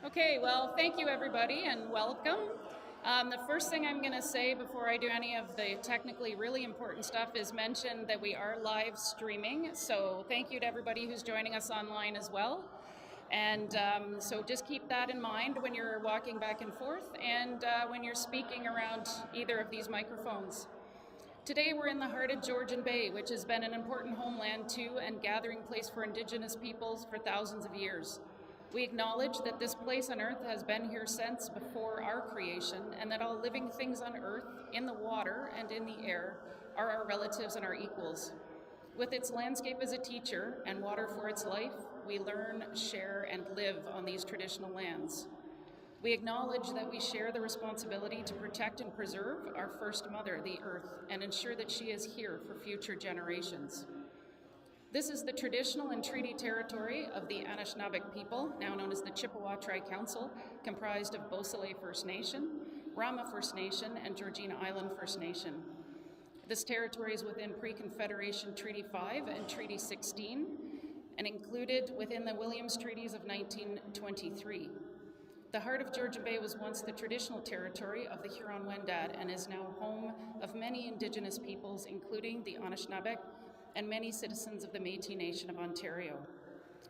Okay, well, thank you everybody and welcome. The first thing I'm going to say before I do any of the technically really important stuff is mention that we are live streaming. So thank you to everybody who's joining us online as well. And so just keep that in mind when you're walking back and forth and when you're speaking around either of these microphones. Today we're in the heart of Georgian Bay, which has been an important homeland to and gathering place for Indigenous peoples for thousands of years. We acknowledge that this place on Earth has been here since before our creation, and that all living things on Earth, in the water and in the air, are our relatives and our equals. With its landscape as a teacher and water for its life, we learn, share, and live on these traditional lands. We acknowledge that we share the responsibility to protect and preserve our first mother, the Earth, and ensure that she is here for future generations. This is the traditional and treaty territory of the Anishinaabeg people, now known as the Chippewa Tri-Council, comprised of Beausoleil First Nation, Rama First Nation, and Georgina Island First Nation. This territory is within Pre-Confederation Treaty 5 and Treaty 16, and included within the Williams Treaties of 1923. The heart of Georgian Bay was once the traditional territory of the Huron-Wendat and is now home of many Indigenous peoples, including the Anishinaabeg and many citizens of the Métis Nation of Ontario.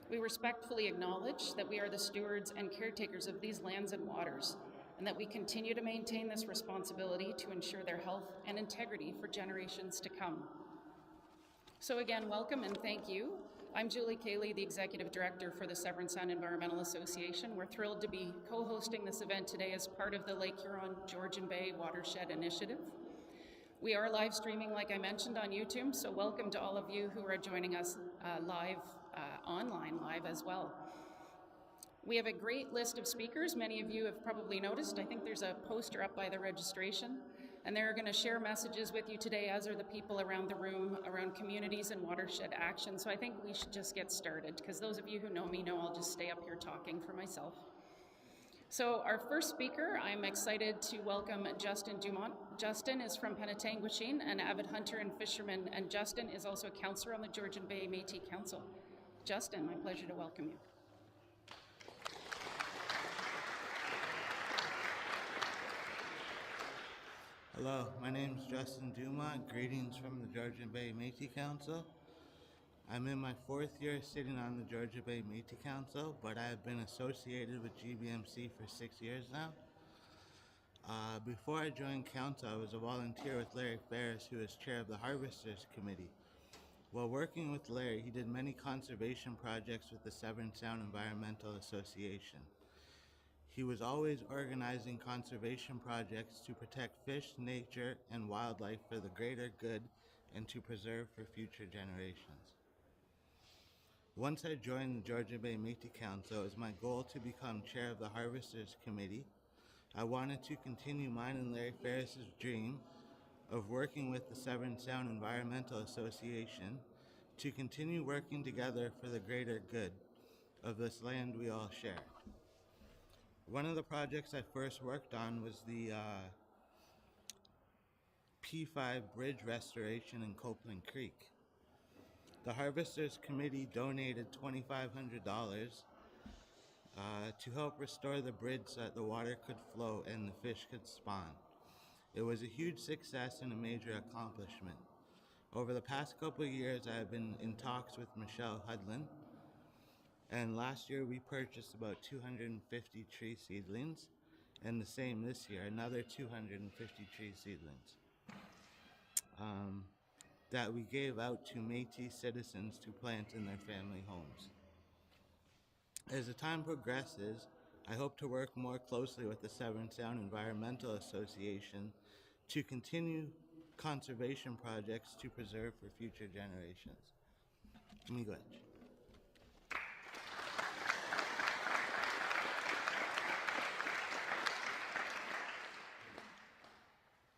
We respectfully acknowledge that we are the stewards and caretakers of these lands and waters, and that we continue to maintain this responsibility to ensure their health and integrity for generations to come. So again, welcome and thank you. I'm Julie Cayley, the Executive Director for the Severn Sound Environmental Association. We're thrilled to be co-hosting this event today as part of the Lake Huron Georgian Bay Watershed Initiative. We are live streaming, like I mentioned, on YouTube, so welcome to all of you who are joining us online live as well. We have a great list of speakers. Many of you have probably noticed. I think there's a poster up by the registration, and they're going to share messages with you today, as are the people around the room, around communities and watershed action. So I think we should just get started, because those of you who know me know I'll just stay up here talking for myself. So our first speaker, I'm excited to welcome Justin Dumont. Justin is from Penetanguishene, an avid hunter and fisherman, and Justin is also a councillor on the Georgian Bay Métis Council. Justin, my pleasure to welcome you. Hello, my name is Justin Dumont. Greetings from the Georgian Bay Métis Council. I'm in my 4th year sitting on the Georgian Bay Métis Council, but I have been associated with GBMC for 6 years now. Before I joined council, I was a volunteer with Larry Ferris, who is chair of the Harvesters Committee. While working with Larry, he did many conservation projects with the Severn Sound Environmental Association. He was always organizing conservation projects to protect fish, nature, and wildlife for the greater good and to preserve for future generations. Once I joined the Georgian Bay Métis Council, it was my goal to become chair of the Harvesters Committee. I wanted to continue mine and Larry Ferris's dream of working with the Severn Sound Environmental Association to continue working together for the greater good of this land we all share. One of the projects I first worked on was the P5 bridge restoration in Copeland Creek. The Harvesters Committee donated $2,500 to help restore the bridge so that the water could flow and the fish could spawn. It was a huge success and a major accomplishment. Over the past couple of years, I have been in talks with Michelle Hudlin, and last year we purchased about 250 tree seedlings, and the same this year, another 250 tree seedlings that we gave out to Métis citizens to plant in their family homes. As the time progresses, I hope to work more closely with the Severn Sound Environmental Association to continue conservation projects to preserve for future generations. Miigwech.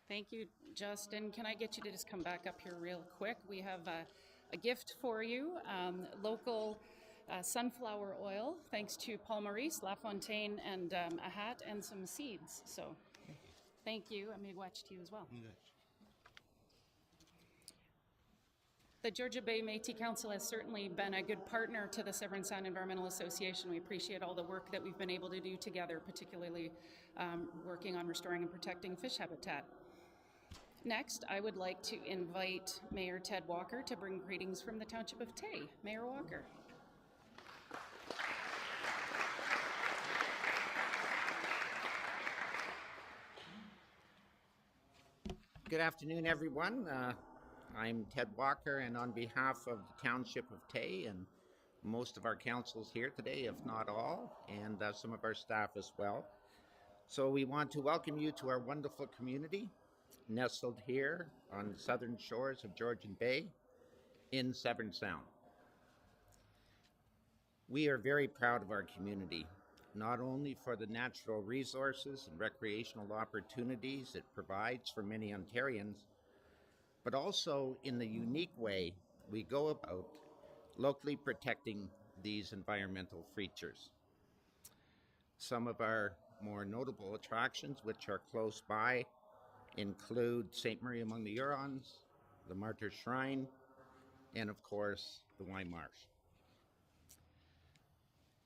Thank you, Justin. Can I get you to just come back up here real quick? We have a gift for you, local sunflower oil, thanks to Paul Maurice, LaFontaine, and a hat and some seeds. So thank you, and miigwech to you as well. Miigwech. The Georgia Bay Métis Council has certainly been a good partner to the Severn Sound Environmental Association. We appreciate all the work that we've been able to do together, particularly working on restoring and protecting fish habitat. Next, I would like to invite Mayor Ted Walker to bring greetings from the Township of Tay. Mayor Walker. Good afternoon, everyone. I'm Ted Walker, and on behalf of the Township of Tay and most of our councils here today, if not all, and some of our staff as well. So we want to welcome you to our wonderful community, nestled here on the southern shores of Georgian Bay in Severn Sound. We are very proud of our community, not only for the natural resources and recreational opportunities it provides for many Ontarians, but also in the unique way we go about locally protecting these environmental features. Some of our more notable attractions, which are close by, include St. Marie among the Hurons, the Martyr Shrine, and of course, the Wye Marsh.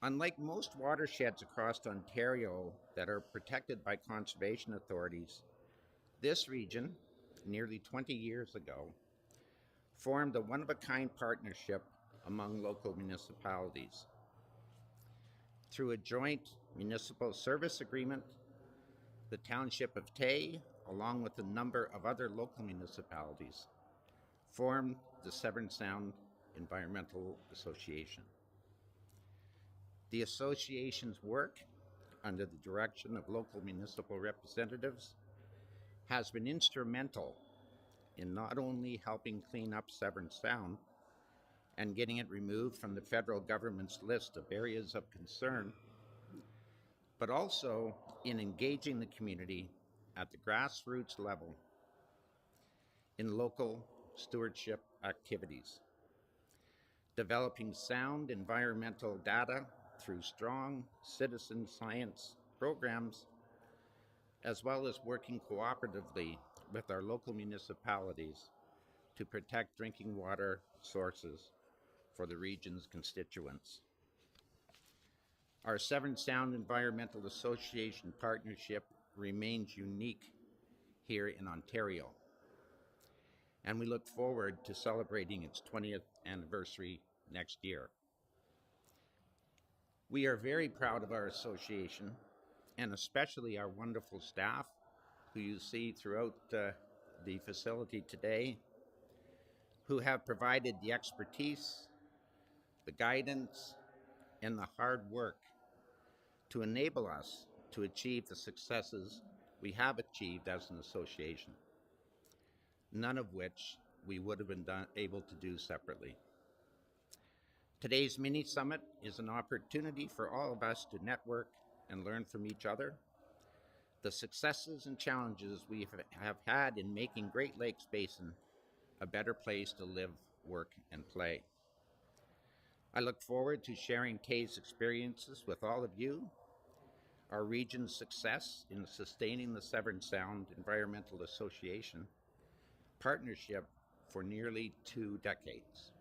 Unlike most watersheds across Ontario that are protected by conservation authorities, this region, nearly 20 years ago, formed a one-of-a-kind partnership among local municipalities. Through a joint municipal service agreement, the Township of Tay, along with a number of other local municipalities, formed the Severn Sound Environmental Association. The association's work, under the direction of local municipal representatives, has been instrumental in not only helping clean up Severn Sound and getting it removed from the federal government's list of areas of concern, but also in engaging the community at the grassroots level in local stewardship activities, developing sound environmental data through strong citizen science programs, as well as working cooperatively with our local municipalities to protect drinking water sources for the region's constituents. Our Severn Sound Environmental Association partnership remains unique here in Ontario, and we look forward to celebrating its 20th anniversary next year. We are very proud of our association, and especially our wonderful staff who you see throughout the facility today, who have provided the expertise, the guidance, and the hard work to enable us to achieve the successes we have achieved as an association, none of which we would have been able to do separately. Today's mini summit is an opportunity for all of us to network and learn from each other, the successes and challenges we have had in making Great Lakes Basin a better place to live, work, and play. I look forward to sharing Tay's experiences with all of you, our region's success in sustaining the Severn Sound Environmental Association partnership for nearly 2 decades.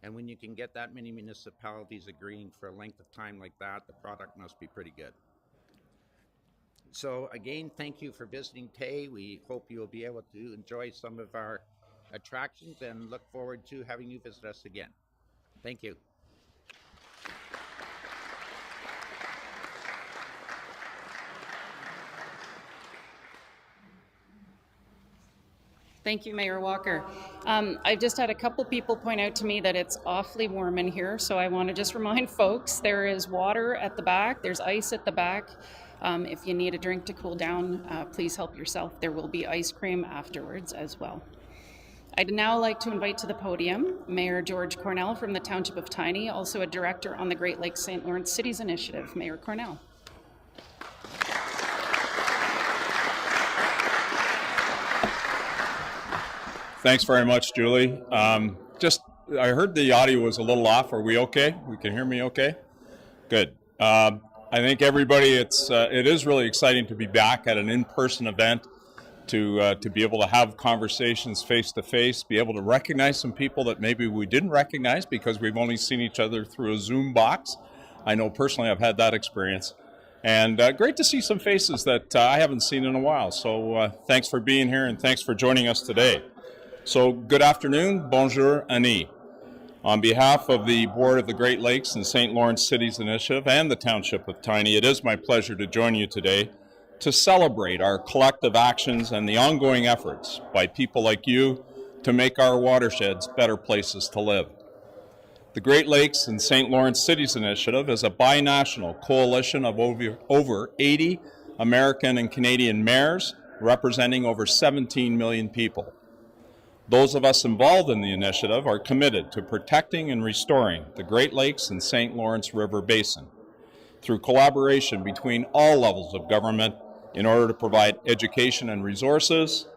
And when you can get that many municipalities agreeing for a length of time like that, the product must be pretty good. So again, thank you for visiting Tay. We hope you'll be able to enjoy some of our attractions and look forward to having you visit us again. Thank you. Thank you, Mayor Walker. I've just had a couple people point out to me that it's awfully warm in here, so I want to just remind folks there is water at the back, there's ice at the back. If you need a drink to cool down, please help yourself. There will be ice cream afterwards as well. I'd now like to invite to the podium Mayor George Cornell from the Township of Tiny, also a director on the Great Lakes St. Lawrence Cities Initiative. Mayor Cornell. Thanks very much, Julie. I heard the audio was a little off. Are we okay? You can hear me okay? Good. I think everybody, it is really exciting to be back at an in-person event to be able to have conversations face to face, be able to recognize some people that maybe we didn't recognize because we've only seen each other through a Zoom box. I know personally I've had that experience. And great to see some faces that I haven't seen in a while. So thanks for being here and thanks for joining us today. So good afternoon, bonjour, Annie. On behalf of the Board of the Great Lakes and St. Lawrence Cities Initiative and the Township of Tiny, it is my pleasure to join you today to celebrate our collective actions and the ongoing efforts by people like you to make our watersheds better places to live. The Great Lakes and St. Lawrence Cities Initiative is a binational coalition of over 80 American and Canadian mayors representing over 17 million people. Those of us involved in the initiative are committed to protecting and restoring the Great Lakes and St. Lawrence River Basin through collaboration between all levels of government in order to provide education and resources,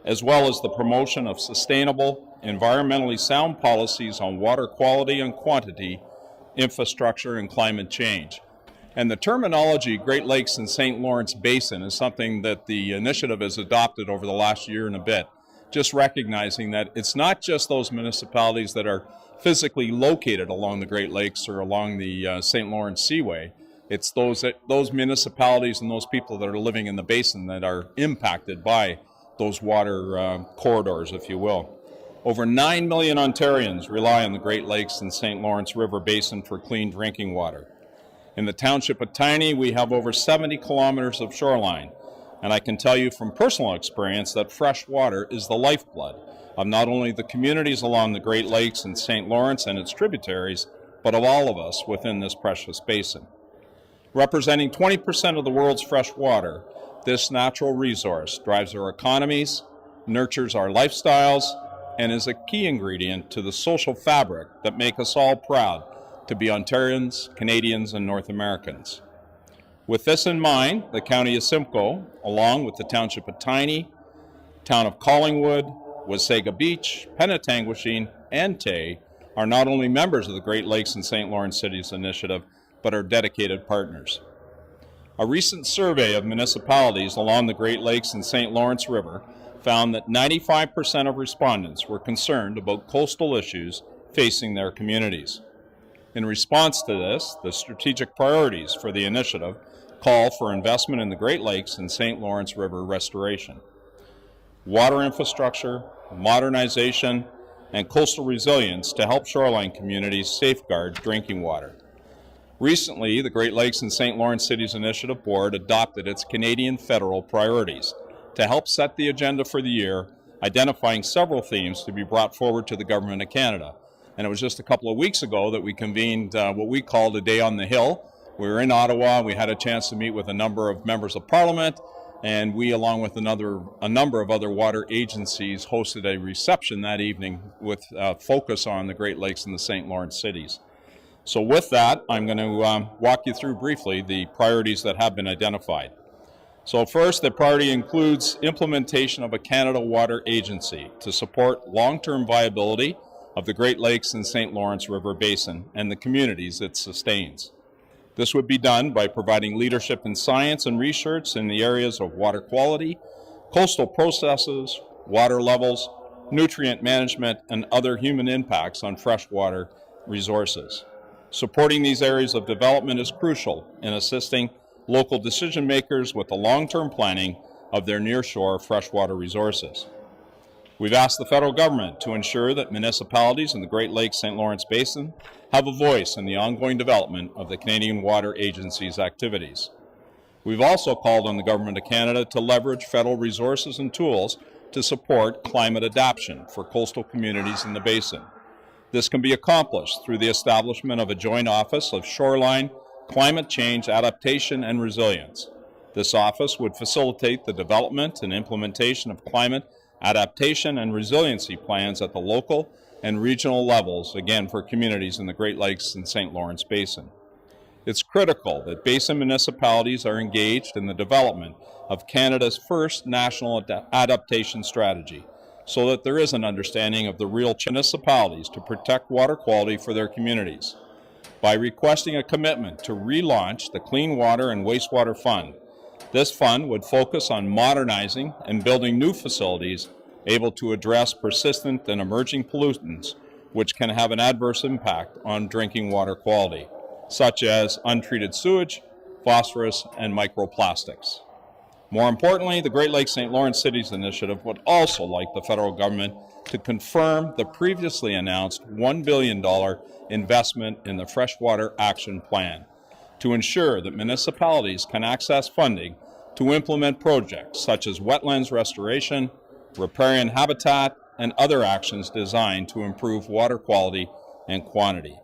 as well as the promotion of sustainable, environmentally sound policies on water quality and quantity, infrastructure, and climate change. And the terminology Great Lakes and St. Lawrence Basin is something that the initiative has adopted over the last year and a bit, just recognizing that it's not just those municipalities that are physically located along the Great Lakes or along the St. Lawrence Seaway. It's those municipalities and those people that are living in the basin that are impacted by those water corridors, if you will. Over 9 million Ontarians rely on the Great Lakes and St. Lawrence River Basin for clean drinking water. In the Township of Tiny, we have over 70 kilometers of shoreline, and I can tell you from personal experience that fresh water is the lifeblood of not only the communities along the Great Lakes and St. Lawrence and its tributaries, but of all of us within this precious basin. Representing 20% of the world's fresh water, this natural resource drives our economies, nurtures our lifestyles, and is a key ingredient to the social fabric that make us all proud to be Ontarians, Canadians, and North Americans. With this in mind, the County of Simcoe, along with the Township of Tiny, Town of Collingwood, Wasaga Beach, Penetanguishene, and Tay are not only members of the Great Lakes and St. Lawrence Cities Initiative, but are dedicated partners. A recent survey of municipalities along the Great Lakes and St. Lawrence River found that 95% of respondents were concerned about coastal issues facing their communities. In response to this, the strategic priorities for the initiative call for investment in the Great Lakes and St. Lawrence River restoration, water infrastructure, modernization, and coastal resilience to help shoreline communities safeguard drinking water. Recently, the Great Lakes and St. Lawrence Cities Initiative Board adopted its Canadian federal priorities to help set the agenda for the year, identifying several themes to be brought forward to the Government of Canada. And it was just a couple of weeks ago that we convened what we called a Day on the Hill. We were in Ottawa. We had a chance to meet with a number of members of Parliament, and we, along with a number of other water agencies, hosted a reception that evening with focus on the Great Lakes and the St. Lawrence cities. So with that, I'm going to walk you through briefly the priorities that have been identified. So first, the priority includes implementation of a Canada Water Agency to support long-term viability of the Great Lakes and St. Lawrence River Basin and the communities it sustains. This would be done by providing leadership in science and research in the areas of water quality, coastal processes, water levels, nutrient management, and other human impacts on freshwater resources. Supporting these areas of development is crucial in assisting local decision makers with the long-term planning of their nearshore freshwater resources. We've asked the federal government to ensure that municipalities in the Great Lakes St. Lawrence Basin have a voice in the ongoing development of the Canadian Water Agency's activities. We've also called on the Government of Canada to leverage federal resources and tools to support climate adaptation for coastal communities in the basin. This can be accomplished through the establishment of a joint office of shoreline, climate change, adaptation, and resilience. This office would facilitate the development and implementation of climate adaptation and resiliency plans at the local and regional levels, again for communities in the Great Lakes and St. Lawrence Basin. It's critical that basin municipalities are engaged in the development of Canada's first national adaptation strategy, so that there is an understanding of the real municipalities to protect water quality for their communities. By requesting a commitment to relaunch the Clean Water and Wastewater Fund, This fund would focus on modernizing and building new facilities able to address persistent and emerging pollutants which can have an adverse impact on drinking water quality, such as untreated sewage, phosphorus, and microplastics. More importantly, the Great Lakes St. Lawrence Cities Initiative would also like the federal government to confirm the previously announced $1 billion investment in the Freshwater Action Plan to ensure that municipalities can access funding to implement projects such as wetlands restoration, riparian habitat, and other actions designed to improve water quality and quantity.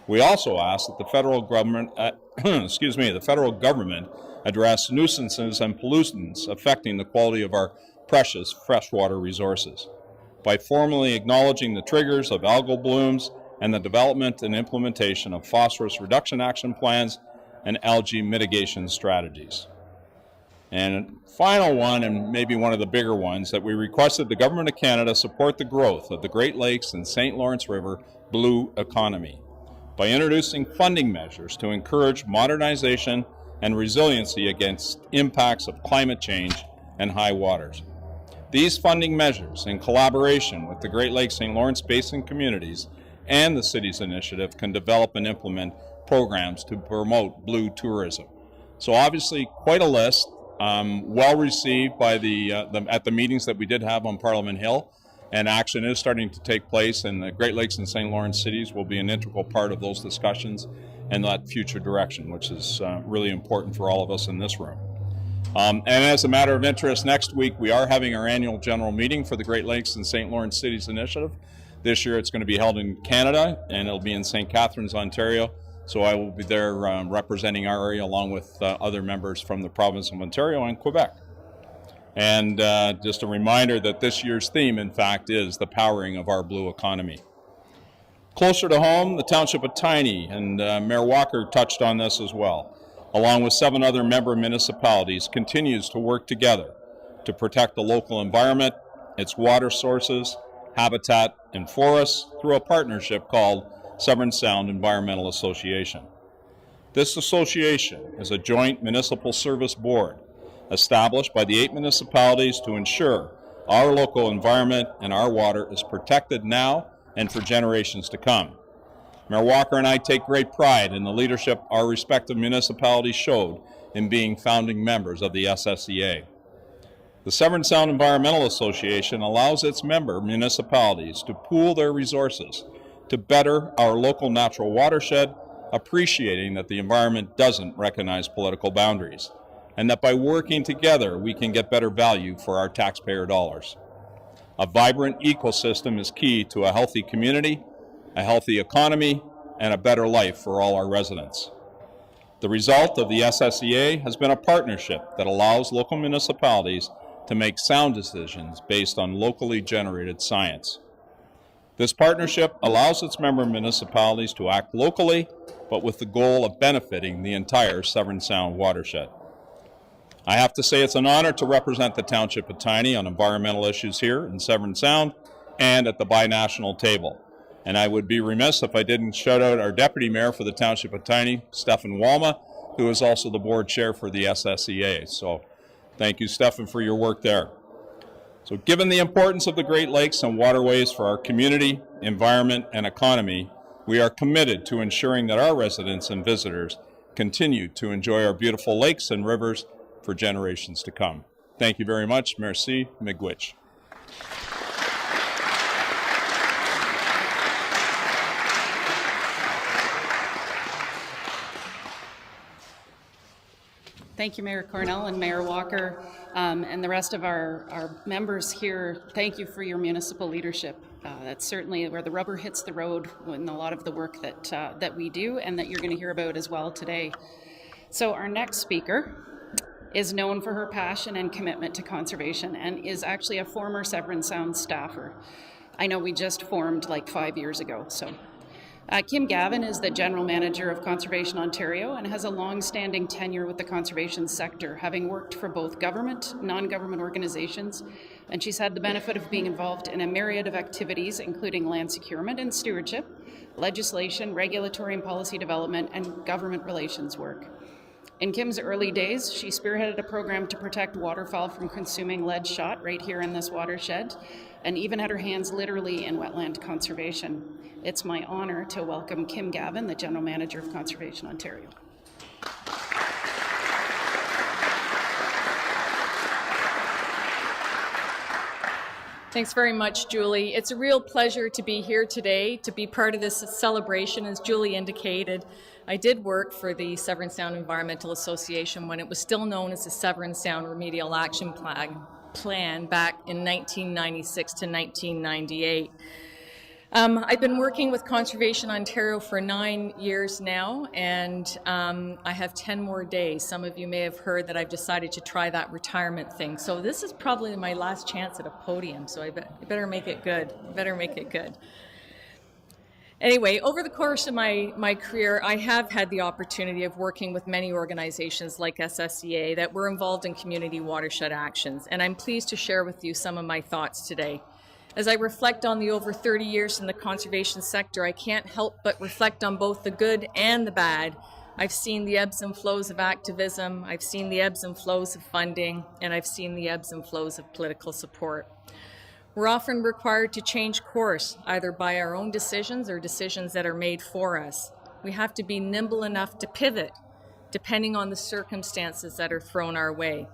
We also ask that the federal government, the federal government address nuisances and pollutants affecting the quality of our precious freshwater resources by formally acknowledging the triggers of algal blooms and the development and implementation of phosphorus reduction action plans and algae mitigation strategies. And final one, and maybe one of the bigger ones, that we requested the Government of Canada support the growth of the Great Lakes and St. Lawrence River blue economy by introducing funding measures to encourage modernization and resiliency against impacts of climate change and high waters. These funding measures, in collaboration with the Great Lakes St. Lawrence Basin communities and the city's initiative, can develop and implement programs to promote blue tourism. So obviously quite a list, well received by at the meetings that we did have on Parliament Hill, and action is starting to take place, and the Great Lakes and St. Lawrence cities will be an integral part of those discussions and that future direction, which is really important for all of us in this room. And as a matter of interest, next week we are having our annual general meeting for the Great Lakes and St. Lawrence Cities Initiative. This year it's going to be held in Canada, and it'll be in St. Catharines, Ontario. So I will be there representing our area along with other members from the province of Ontario and Quebec. And just a reminder that this year's theme, in fact, is the powering of our blue economy. Closer to home, the Township of Tiny, and Mayor Walker touched on this as well, along with 7 other member municipalities, continues to work together to protect the local environment, its water sources, habitat, and forests through a partnership called Severn Sound Environmental Association. This association is a joint municipal service board established by the 8 municipalities to ensure our local environment and our water is protected now and for generations to come. Mayor Walker and I take great pride in the leadership our respective municipalities showed in being founding members of the SSEA. The Severn Sound Environmental Association allows its member municipalities to pool their resources to better our local natural watershed, appreciating that the environment doesn't recognize political boundaries, and that by working together we can get better value for our taxpayer dollars. A vibrant ecosystem is key to a healthy community, a healthy economy, and a better life for all our residents. The result of the SSEA has been a partnership that allows local municipalities to make sound decisions based on locally generated science. This partnership allows its member municipalities to act locally, but with the goal of benefiting the entire Severn Sound watershed. I have to say it's an honor to represent the Township of Tiny on environmental issues here in Severn Sound and at the binational table. And I would be remiss if I didn't shout out our Deputy Mayor for the Township of Tiny, Stefan Walma, who is also the board chair for the SSEA. So thank you, Stefan, for your work there. So given the importance of the Great Lakes and waterways for our community, environment, and economy, we are committed to ensuring that our residents and visitors continue to enjoy our beautiful lakes and rivers for generations to come. Thank you very much. Merci, miigwech. Thank you, Mayor Cornell and Mayor Walker, and the rest of our members here. Thank you for your municipal leadership. That's certainly where the rubber hits the road in a lot of the work that we do and that you're going to hear about as well today. So our next speaker is known for her passion and commitment to conservation and is actually a former Severn Sound staffer. I know we just formed like 5 years ago. So Kim Gavin is the General Manager of Conservation Ontario and has a long-standing tenure with the conservation sector, having worked for both government, non-government organizations, and she's had the benefit of being involved in a myriad of activities, including land securement and stewardship, legislation, regulatory and policy development, and government relations work. In Kim's early days, she spearheaded a program to protect waterfowl from consuming lead shot right here in this watershed, and even had her hands literally in wetland conservation. It's my honor to welcome Kim Gavin, the General Manager of Conservation Ontario. Thanks very much, Julie. It's a real pleasure to be here today, to be part of this celebration. As Julie indicated, I did work for the Severn Sound Environmental Association when it was still known as the Severn Sound Remedial Action Plan back in 1996 to 1998. I've been working with Conservation Ontario for 9 years now, and I have 10 more days. Some of you may have heard that I've decided to try that retirement thing. So this is probably my last chance at a podium, so I better make it good. Anyway, over the course of my career, I have had the opportunity of working with many organizations like SSEA that were involved in community watershed actions, and I'm pleased to share with you some of my thoughts today. As I reflect on the over 30 years in the conservation sector, I can't help but reflect on both the good and the bad. I've seen the ebbs and flows of activism, I've seen the ebbs and flows of funding, and I've seen the ebbs and flows of political support. We're often required to change course, either by our own decisions or decisions that are made for us. We have to be nimble enough to pivot, depending on the circumstances that are thrown our way.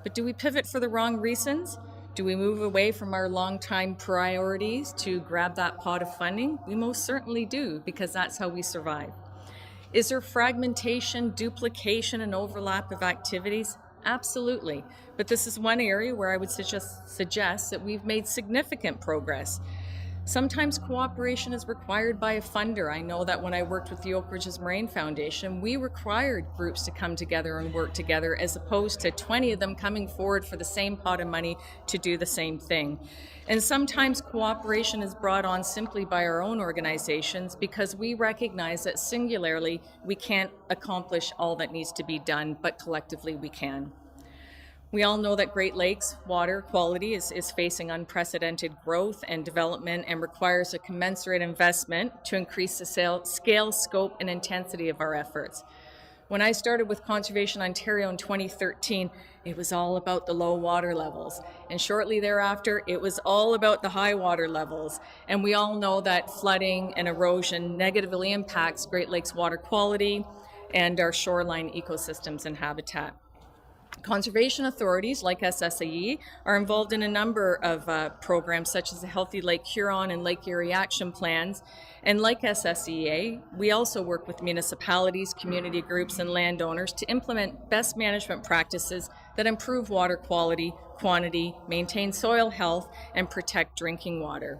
But do we pivot for the wrong reasons? Do we move away from our long-time priorities to grab that pot of funding? We most certainly do, because that's how we survive. Is there fragmentation, duplication, and overlap of activities? Absolutely. But this is one area where I would suggest that we've made significant progress. Sometimes cooperation is required by a funder. I know that when I worked with the Oak Ridges Moraine Foundation, we required groups to come together and work together as opposed to 20 of them coming forward for the same pot of money to do the same thing. And sometimes cooperation is brought on simply by our own organizations because we recognize that singularly we can't accomplish all that needs to be done, but collectively we can. We all know that Great Lakes water quality is facing unprecedented growth and development and requires a commensurate investment to increase the scale, scope, and intensity of our efforts. When I started with Conservation Ontario in 2013, it was all about the low water levels. And shortly thereafter, it was all about the high water levels. And we all know that flooding and erosion negatively impacts Great Lakes water quality and our shoreline ecosystems and habitat. Conservation authorities like SSEA are involved in a number of programs such as the Healthy Lake Huron and Lake Erie Action Plans. And like SSEA, we also work with municipalities, community groups, and landowners to implement best management practices that improve water quality, quantity, maintain soil health, and protect drinking water.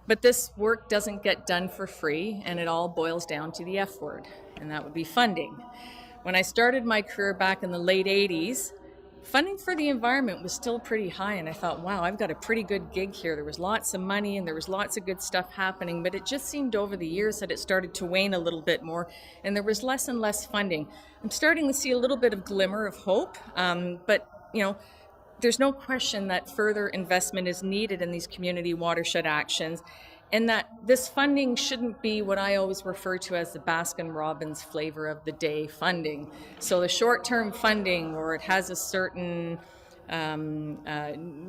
But this work doesn't get done for free, and it all boils down to the F word, and that would be funding. When I started my career back in the late 80s, funding for the environment was still pretty high, and I thought, wow, I've got a pretty good gig here. There was lots of money and there was lots of good stuff happening, but it just seemed over the years that it started to wane a little bit more, and there was less and less funding. I'm starting to see a little bit of glimmer of hope, but there's no question that further investment is needed in these community watershed actions, and that this funding shouldn't be what I always refer to as the Baskin-Robbins flavor of the day funding. So the short-term funding, or it has a certain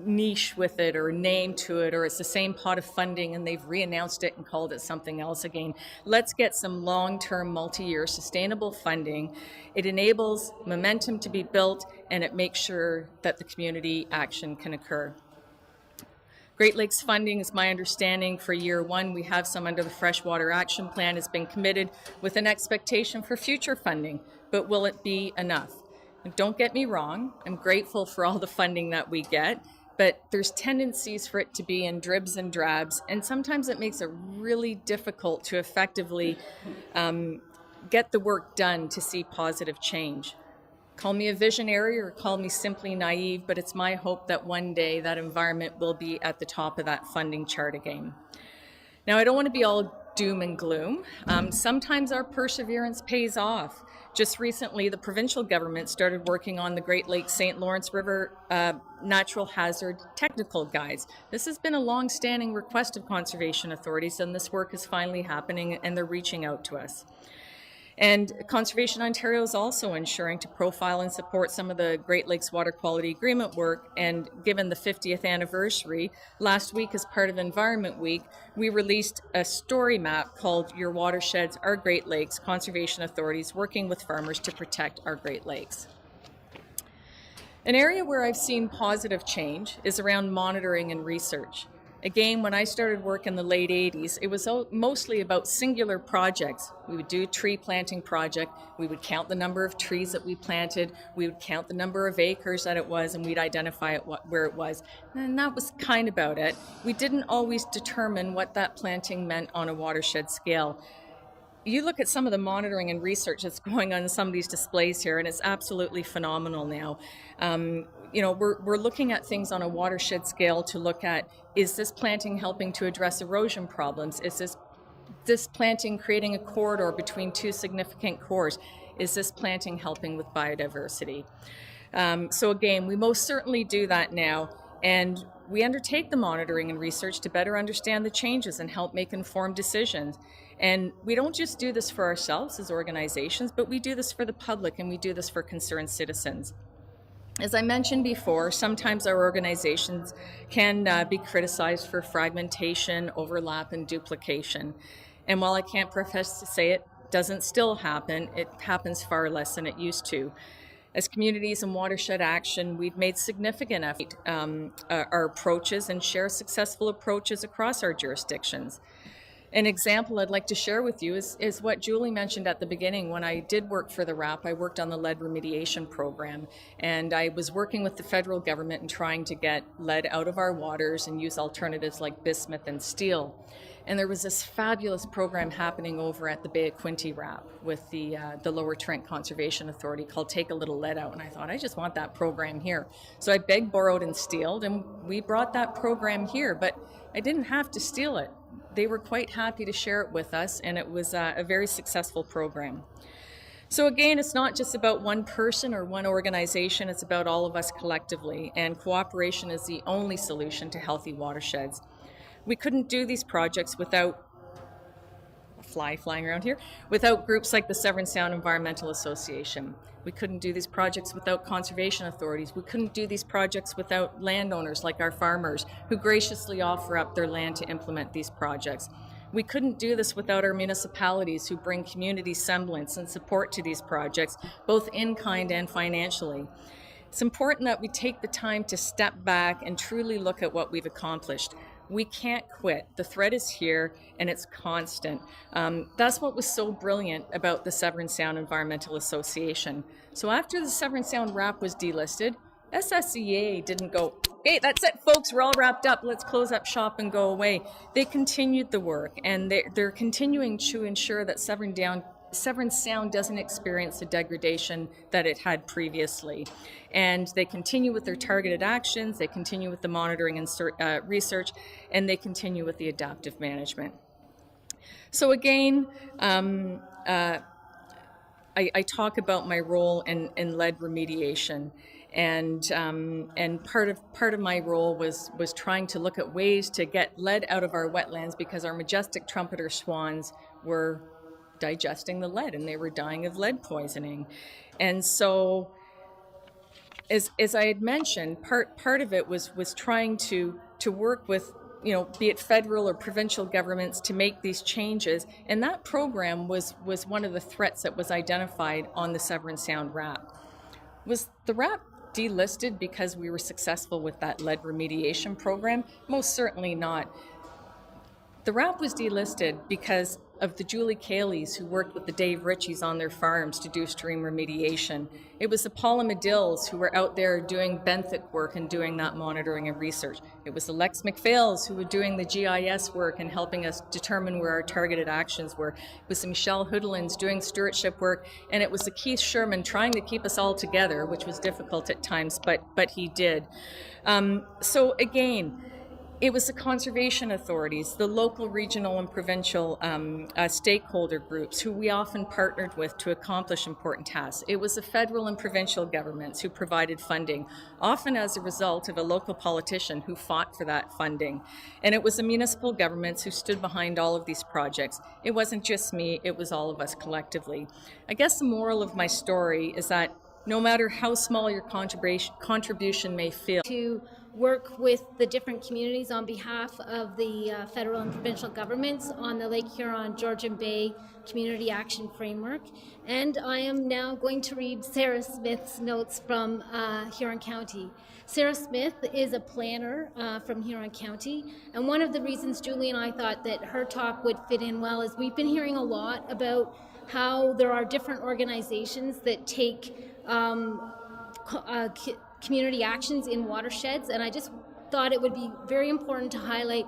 niche with it or name to it, or it's the same pot of funding and they've re-announced it and called it something else again. Let's get some long-term, multi-year sustainable funding. It enables momentum to be built, and it makes sure that the community action can occur. Great Lakes funding is my understanding for year one. We have some under the Freshwater Action Plan has been committed with an expectation for future funding, but will it be enough? And don't get me wrong, I'm grateful for all the funding that we get, but there's tendencies for it to be in dribs and drabs, and sometimes it makes it really difficult to effectively get the work done to see positive change. Call me a visionary or call me simply naive, but it's my hope that one day that environment will be at the top of that funding chart again. Now, I don't want to be all doom and gloom. Sometimes our perseverance pays off. Just recently, the provincial government started working on the Great Lakes St. Lawrence River Natural Hazard Technical Guides. This has been a long-standing request of conservation authorities, and this work is finally happening, and they're reaching out to us. And Conservation Ontario is also ensuring to profile and support some of the Great Lakes Water Quality Agreement work. And given the 50th anniversary, last week as part of Environment Week, we released a story map called Your Watersheds, Our Great Lakes, Conservation Authorities Working with Farmers to Protect Our Great Lakes. An area where I've seen positive change is around monitoring and research. Again, when I started work in the late 80s, it was mostly about singular projects. We would do a tree planting project, we would count the number of trees that we planted, we would count the number of acres that it was, and we'd identify where it was. And that was kind of about it. We didn't always determine what that planting meant on a watershed scale. You look at some of the monitoring and research that's going on in some of these displays here, and it's absolutely phenomenal now. We're looking at things on a watershed scale to look at, is this planting helping to address erosion problems? Is this planting creating a corridor between two significant cores? Is this planting helping with biodiversity? So again, we most certainly do that now, and we undertake the monitoring and research to better understand the changes and help make informed decisions. And we don't just do this for ourselves as organizations, but we do this for the public, and we do this for concerned citizens. As I mentioned before, sometimes our organizations can be criticized for fragmentation, overlap, and duplication. And while I can't profess to say it doesn't still happen, it happens far less than it used to. As communities in watershed action, we've made significant effort our approaches and share successful approaches across our jurisdictions. An example I'd like to share with you is what Julie mentioned at the beginning. When I did work for the RAP, I worked on the lead remediation program, and I was working with the federal government and trying to get lead out of our waters and use alternatives like bismuth and steel. And there was this fabulous program happening over at the Bay of Quinte RAP with the Lower Trent Conservation Authority called Take a Little Lead Out. And I thought, I just want that program here. So I begged, borrowed, and stealed, and we brought that program here. But I didn't have to steal it. They were quite happy to share it with us, and it was a very successful program. So again, it's not just about one person or one organization, it's about all of us collectively, and cooperation is the only solution to healthy watersheds. We couldn't do these projects without a fly flying around here, without groups like the Severn Sound Environmental Association. We couldn't do these projects without conservation authorities. We couldn't do these projects without landowners like our farmers who graciously offer up their land to implement these projects. We couldn't do this without our municipalities who bring community semblance and support to these projects, both in kind and financially. It's important that we take the time to step back and truly look at what we've accomplished. We can't quit. The threat is here, and it's constant. That's what was so brilliant about the Severn Sound Environmental Association. So after the Severn Sound RAP was delisted, SSEA didn't go, hey, that's it, folks, we're all wrapped up, let's close up shop and go away. They continued the work, and they're continuing to ensure that Severn Sound doesn't experience the degradation that it had previously. And they continue with their targeted actions, they continue with the monitoring and research, and they continue with the adaptive management. So again, I talk about my role in lead remediation, and part of my role was trying to look at ways to get lead out of our wetlands because our majestic trumpeter swans were digesting the lead and they were dying of lead poisoning. And so as I had mentioned, part of it was trying to work with, be it federal or provincial governments to make these changes. And that program was one of the threats that was identified on the Severn Sound RAP. Was the RAP delisted because we were successful with that lead remediation program? Most certainly not. The RAP was delisted because of the Julie Caleys who worked with the Dave Ritchies on their farms to do stream remediation. It was the Paula Medills who were out there doing benthic work and doing that monitoring and research. It was the Lex McPhails who were doing the GIS work and helping us determine where our targeted actions were. It was the Michelle Hoodlins doing stewardship work, and it was the Keith Sherman trying to keep us all together, which was difficult at times, but he did. So again, It was the conservation authorities, the local, regional, and provincial stakeholder groups who we often partnered with to accomplish important tasks. It was the federal and provincial governments who provided funding, often as a result of a local politician who fought for that funding. And it was the municipal governments who stood behind all of these projects. It wasn't just me, it was all of us collectively. I guess the moral of my story is that no matter how small your contribution may feel, to work with the different communities on behalf of the federal and provincial governments on the Lake Huron Georgian Bay Community Action Framework. And I am now going to read Sarah Smith's notes from Huron County. Sarah Smith is a planner from Huron County, and one of the reasons Julie and I thought that her talk would fit in well is we've been hearing a lot about how there are different organizations that take community actions in watersheds, and I just thought it would be very important to highlight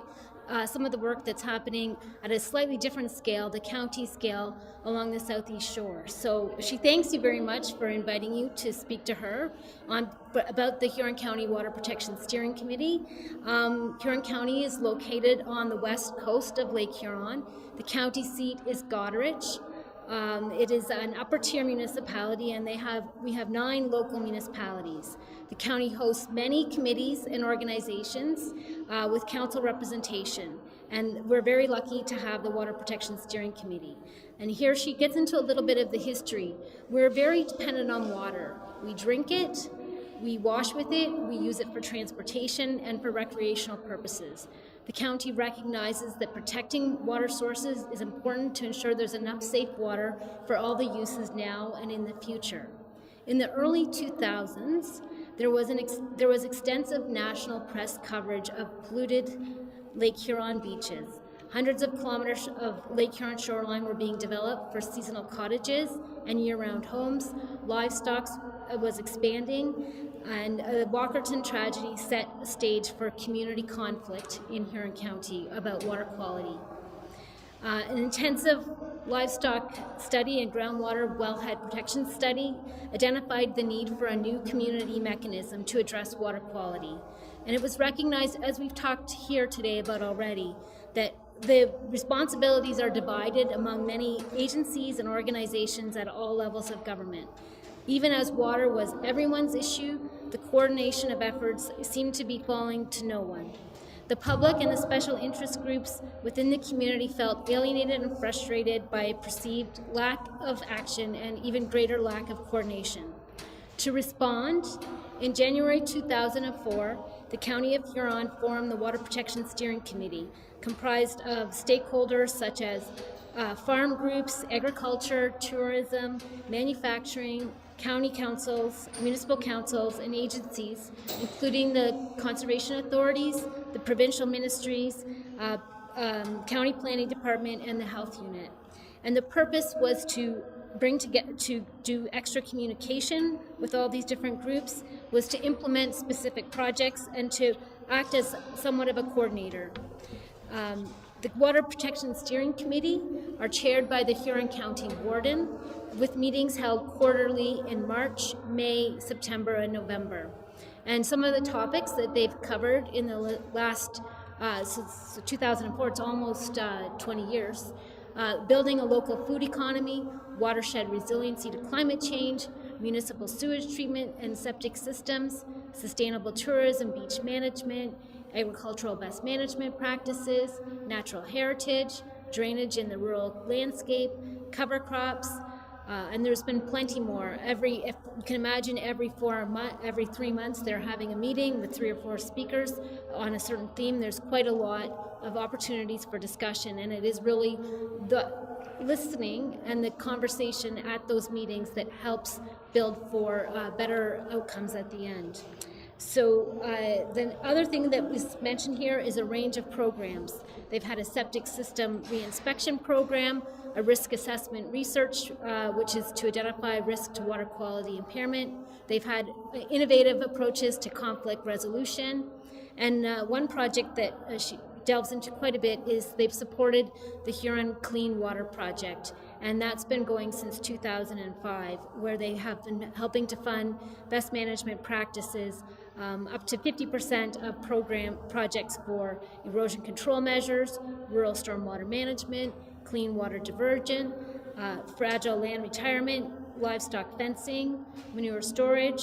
some of the work that's happening at a slightly different scale, the county scale, along the southeast shore. So she thanks you very much for inviting you to speak to her about the Huron County Water Protection Steering Committee. Huron County is located on the west coast of Lake Huron. The county seat is Goderich. It is an upper tier municipality, and we have 9 local municipalities. The county hosts many committees and organizations with council representation, and we're very lucky to have the Water Protection Steering Committee. And here she gets into a little bit of the history. We're very dependent on water. We drink it, we wash with it, we use it for transportation and for recreational purposes. The county recognizes that protecting water sources is important to ensure there's enough safe water for all the uses now and in the future. In the early 2000s, there was extensive national press coverage of polluted Lake Huron beaches. Hundreds of kilometers of Lake Huron shoreline were being developed for seasonal cottages and year-round homes. Livestock was expanding, and the Walkerton tragedy set the stage for community conflict in Huron County about water quality. An intensive livestock study and groundwater wellhead protection study identified the need for a new community mechanism to address water quality. And it was recognized, as we've talked here today about already, that the responsibilities are divided among many agencies and organizations at all levels of government. Even as water was everyone's issue, the coordination of efforts seemed to be falling to no one. The public and the special interest groups within the community felt alienated and frustrated by a perceived lack of action and even greater lack of coordination. To respond, in January 2004, the County of Huron formed the Water Protection Steering Committee, comprised of stakeholders such as farm groups, agriculture, tourism, manufacturing, county councils, municipal councils, and agencies, including the conservation authorities, the provincial ministries, county planning department, and the health unit. And the purpose was to to do extra communication with all these different groups, was to implement specific projects and to act as somewhat of a coordinator. The Water Protection Steering Committee are chaired by the Huron County Warden, with meetings held quarterly in March, May, September, and November. And some of the topics that they've covered in the last, since 2004, it's almost 20 years, building a local food economy, watershed resiliency to climate change, municipal sewage treatment and septic systems, sustainable tourism, beach management, agricultural best management practices, natural heritage, drainage in the rural landscape, cover crops, and there's been plenty more. If you can imagine, every 3 months they're having a meeting with 3 or 4 speakers on a certain theme. There's quite a lot of opportunities for discussion, and it is really the listening and the conversation at those meetings that helps build for better outcomes at the end. So the other thing that was mentioned here is a range of programs. They've had a septic system reinspection program, a risk assessment research, which is to identify risk to water quality impairment. They've had innovative approaches to conflict resolution. And one project that she delves into quite a bit is they've supported the Huron Clean Water Project. And that's been going since 2005, where they have been helping to fund best management practices up to 50% of program projects for erosion control measures, rural stormwater management, clean water diversion, fragile land retirement, livestock fencing, manure storage,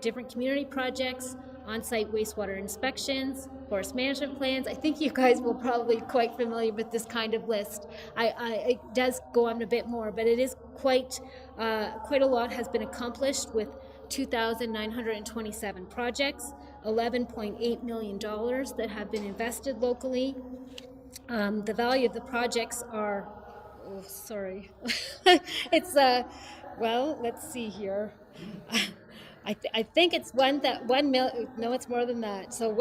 different community projects, on-site wastewater inspections, forest management plans. I think you guys will probably be quite familiar with this kind of list. It does go on a bit more, but it is quite a lot has been accomplished with 2,927 projects, $11.8 million that have been invested locally. The value of the projects are, oh, sorry, it's, well, let's see here. I think it's no, it's more than that. So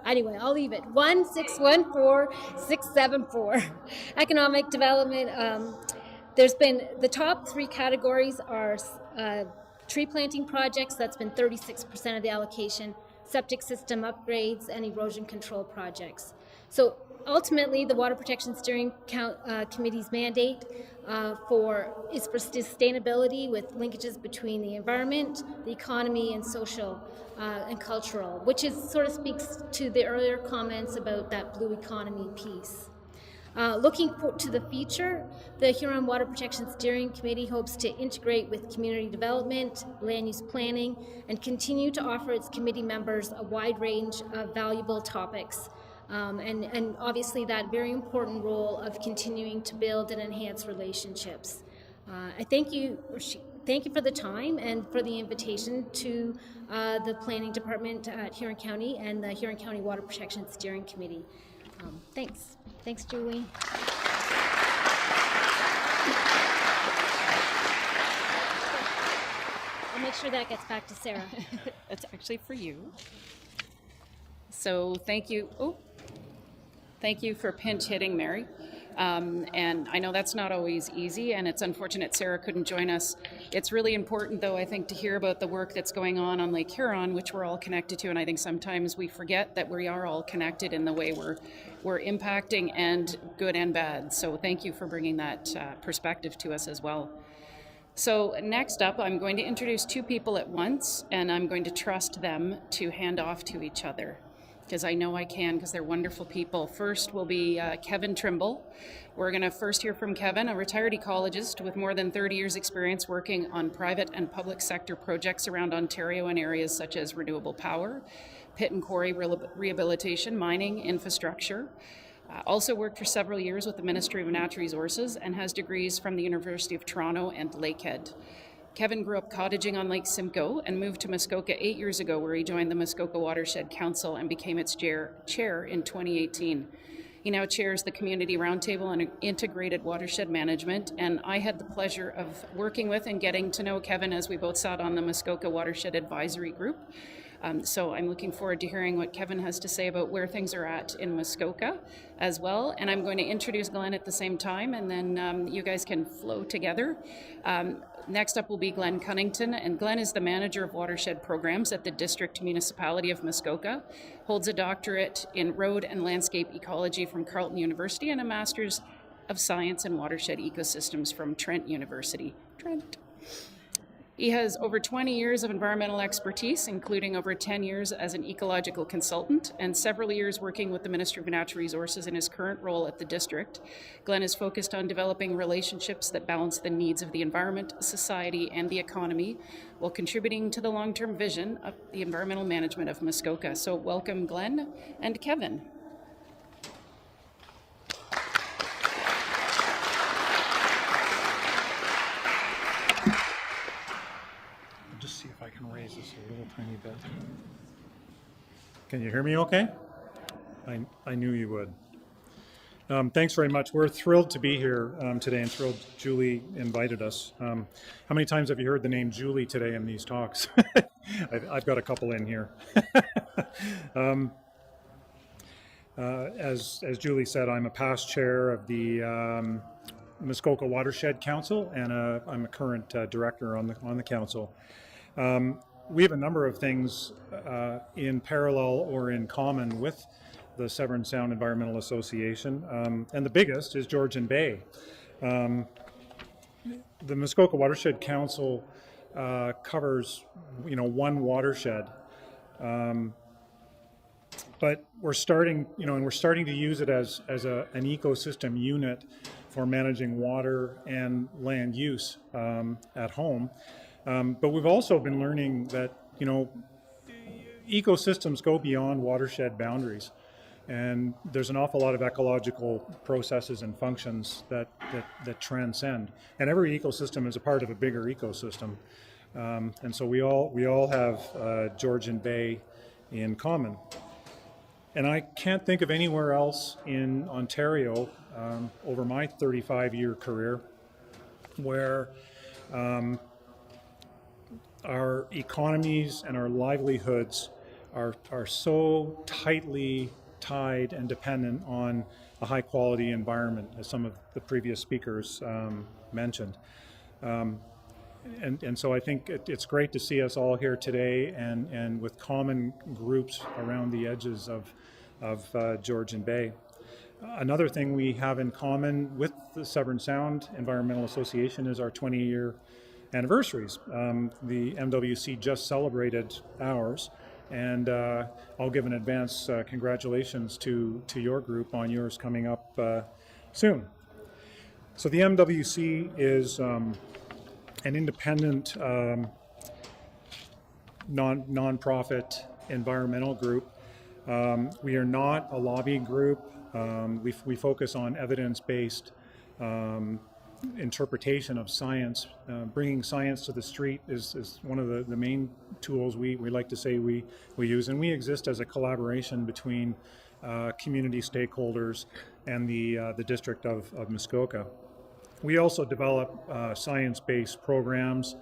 anyway, I'll leave it. 1614674. Economic development. There's been, the top three categories are tree planting projects, that's been 36% of the allocation, septic system upgrades, and erosion control projects. So ultimately, the Water Protection Steering Committee's mandate is for sustainability with linkages between the environment, the economy, and social and cultural, which sort of speaks to the earlier comments about that blue economy piece. Looking to the future, the Huron Water Protection Steering Committee hopes to integrate with community development, land use planning, and continue to offer its committee members a wide range of valuable topics. And obviously that very important role of continuing to build and enhance relationships. I thank you for the time and for the invitation to the Planning Department at Huron County and the Huron County Water Protection Steering Committee. Thanks. Thanks, Julie. I'll make sure that gets back to Sarah. That's actually for you. So thank you. Oh, thank you for pinch hitting, Mary. And I know that's not always easy, and it's unfortunate Sarah couldn't join us. It's really important, though, I think, to hear about the work that's going on Lake Huron, which we're all connected to, and I think sometimes we forget that we are all connected in the way we're impacting, and good and bad. So thank you for bringing that perspective to us as well. So next up, I'm going to introduce two people at once, and I'm going to trust them to hand off to each other, because I know I can, because they're wonderful people. First will be Kevin Trimble. We're going to first hear from Kevin, a retired ecologist with more than 30 years' experience working on private and public sector projects around Ontario in areas such as renewable power, pit and quarry rehabilitation, mining, infrastructure. Also worked for several years with the Ministry of Natural Resources and has degrees from the University of Toronto and Lakehead. Kevin grew up cottaging on Lake Simcoe and moved to Muskoka 8 years ago, where he joined the Muskoka Watershed Council and became its chair in 2018. He now chairs the Community Roundtable on Integrated Watershed Management, and I had the pleasure of working with and getting to know Kevin as we both sat on the Muskoka Watershed Advisory Group. So I'm looking forward to hearing what Kevin has to say about where things are at in Muskoka as well. And I'm going to introduce Glenn at the same time, and then you guys can flow together. Next up will be Glenn Cunnington, and Glenn is the manager of watershed programs at the District Municipality of Muskoka, holds a doctorate in road and landscape ecology from Carleton University, and a master's of science in watershed ecosystems from Trent University. Trent. He has over 20 years of environmental expertise, including over 10 years as an ecological consultant and several years working with the Ministry of Natural Resources in his current role at the district. Glenn is focused on developing relationships that balance the needs of the environment, society, and the economy, while contributing to the long-term vision of the environmental management of Muskoka. So welcome, Glenn and Kevin. See if I can raise this a little tiny bit. Can you hear me okay? I knew you would. Thanks very much. We're thrilled to be here today, and thrilled Julie invited us. How many times have you heard the name Julie today in these talks? I've got a couple in here. As Julie said, I'm a past chair of the Muskoka Watershed Council, and I'm a current director on the council. We have a number of things in parallel or in common with the Severn Sound Environmental Association, and the biggest is Georgian Bay. The Muskoka Watershed Council covers, one watershed But we're starting, and we're starting to use it as an ecosystem unit for managing water and land use at home. But we've also been learning that, ecosystems go beyond watershed boundaries. And there's an awful lot of ecological processes and functions that transcend. And every ecosystem is a part of a bigger ecosystem. And so we all have Georgian Bay in common. And I can't think of anywhere else in Ontario over my 35-year career where our economies and our livelihoods are so tightly tied and dependent on a high-quality environment, as some of the previous speakers mentioned. And so I think it's great to see us all here today and with common groups around the edges of Georgian Bay. Another thing we have in common with the Severn Sound Environmental Association is our 20-year anniversaries. The MWC just celebrated ours, and I'll give an advance congratulations to your group on yours coming up soon. So the MWC is an independent non-profit environmental group. We are not a lobby group. We focus on evidence-based interpretation of science. Bringing science to the street is one of the main tools we like to say we use, and we exist as a collaboration between community stakeholders and the District of Muskoka. We also develop science-based programs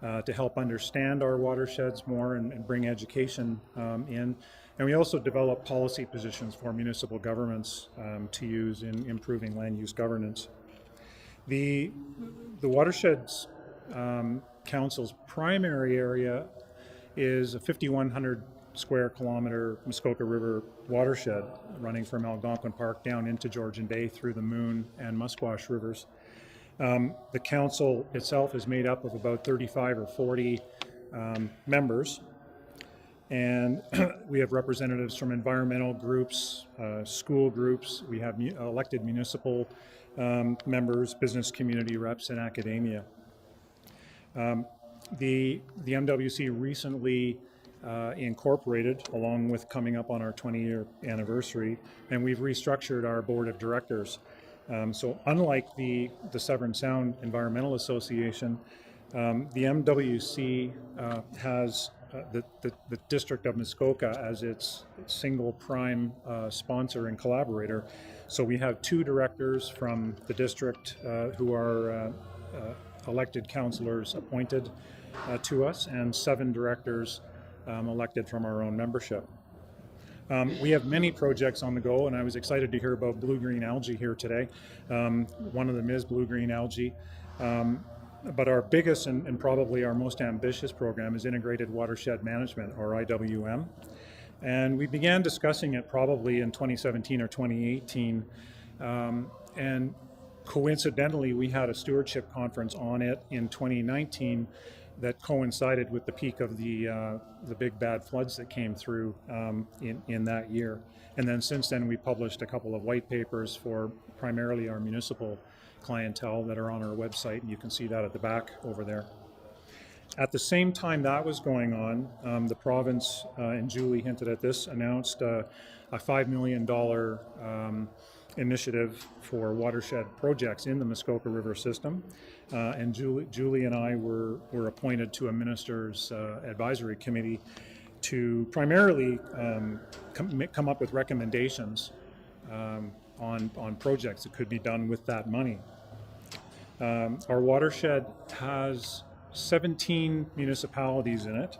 to help understand our watersheds more and bring education in. And we also develop policy positions for municipal governments to use in improving land use governance. The Watersheds Council's primary area is a 5,100 square kilometer Muskoka River watershed running from Algonquin Park down into Georgian Bay through the Moon and Musquash rivers. The council itself is made up of about 35 or 40 members, and we have representatives from environmental groups, school groups. We have elected municipal members, business community reps, and academia. The MWC recently incorporated, along with coming up on our 20-year anniversary, and we've restructured our board of directors. So unlike the Severn Sound Environmental Association, the MWC has the District of Muskoka as its single prime sponsor and collaborator. So we have 2 directors from the district who are elected councillors appointed to us, and 7 directors elected from our own membership. We have many projects on the go, and I was excited to hear about blue-green algae here today. One of them is blue-green algae. But our biggest and probably our most ambitious program is Integrated Watershed Management, or IWM. And we began discussing it probably in 2017 or 2018. And coincidentally, we had a stewardship conference on it in 2019 that coincided with the peak of the big bad floods that came through in that year. And then since then, we published a couple of white papers for primarily our municipal clientele that are on our website, and you can see that at the back over there. At the same time that was going on, the province, and Julie hinted at this, announced a $5 million initiative for watershed projects in the Muskoka River system. And Julie and I were appointed to a minister's advisory committee to primarily come up with recommendations on projects that could be done with that money. Our watershed has 17 municipalities in it,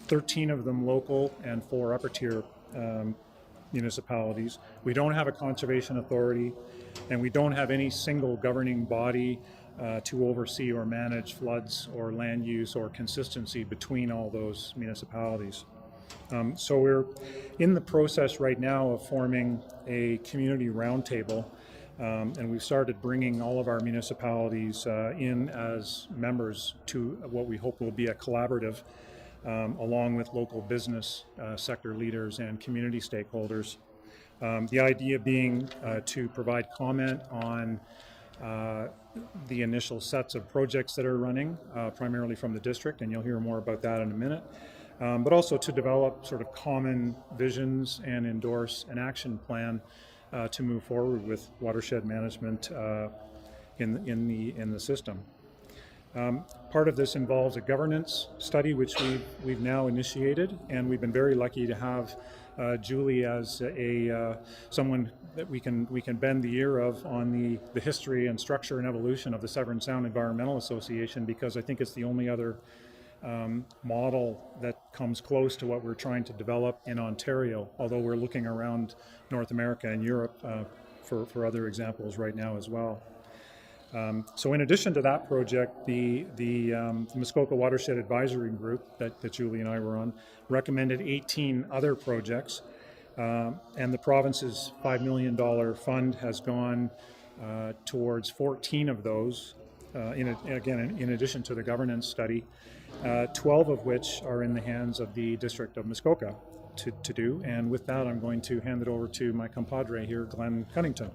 13 of them local and 4 upper tier municipalities. We don't have a conservation authority, and we don't have any single governing body to oversee or manage floods or land use or consistency between all those municipalities. So we're in the process right now of forming a community roundtable, and we've started bringing all of our municipalities in as members to what we hope will be a collaborative along with local business sector leaders and community stakeholders. The idea being to provide comment on the initial sets of projects that are running, primarily from the district, and you'll hear more about that in a minute, but also to develop sort of common visions and endorse an action plan to move forward with watershed management in the system. Part of this involves a governance study, which we've now initiated, and we've been very lucky to have Julie as someone that we can bend the ear of on the history and structure and evolution of the Severn Sound Environmental Association, because I think it's the only other model that comes close to what we're trying to develop in Ontario, although we're looking around North America and Europe for other examples right now as well. So in addition to that project, the Muskoka Watershed Advisory Group that Julie and I were on recommended 18 other projects, and the province's $5 million fund has gone towards 14 of those, in addition to the governance study, 12 of which are in the hands of the District of Muskoka to do. And with that, I'm going to hand it over to my compadre here, Glenn Cunnington.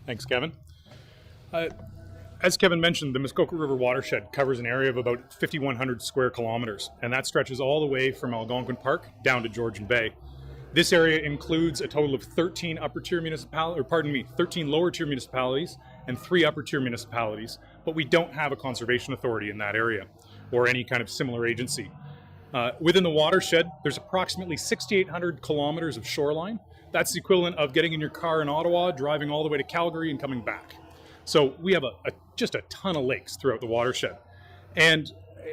Thanks, Kevin. As Kevin mentioned, the Muskoka River watershed covers an area of about 5,100 square kilometers, and that stretches all the way from Algonquin Park down to Georgian Bay. This area includes a total of 13 13 lower tier municipalities and 3 upper tier municipalities, but we don't have a conservation authority in that area or any kind of similar agency. Within the watershed, there's approximately 6,800 kilometers of shoreline. That's the equivalent of getting in your car in Ottawa, driving all the way to Calgary and coming back. So we have just a ton of lakes throughout the watershed. And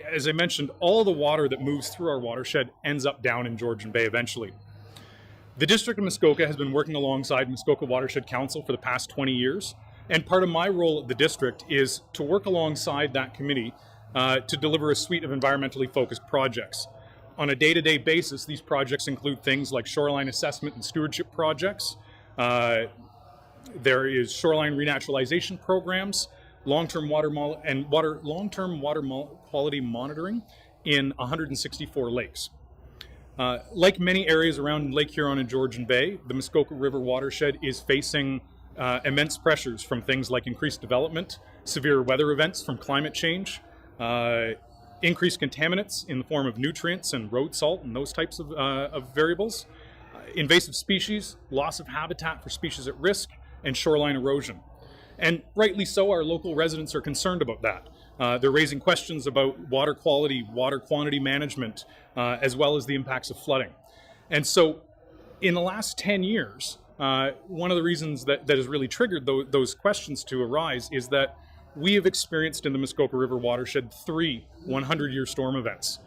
as I mentioned, all the water that moves through our watershed ends up down in Georgian Bay eventually. The District of Muskoka has been working alongside Muskoka Watershed Council for the past 20 years. And part of my role at the district is to work alongside that committee to deliver a suite of environmentally focused projects. On a day-to-day basis, these projects include things like shoreline assessment and stewardship projects. There is shoreline renaturalization programs, long-term water quality monitoring in 164 lakes. Like many areas around Lake Huron and Georgian Bay, the Muskoka River watershed is facing immense pressures from things like increased development, severe weather events from climate change, increased contaminants in the form of nutrients and road salt and those types of variables, invasive species, loss of habitat for species at risk, and shoreline erosion. And rightly so, our local residents are concerned about that. They're raising questions about water quality, water quantity management, as well as the impacts of flooding. And so in the last 10 years, one of the reasons that has really triggered those questions to arise is that we have experienced in the Muskoka River watershed 3 100-year storm events,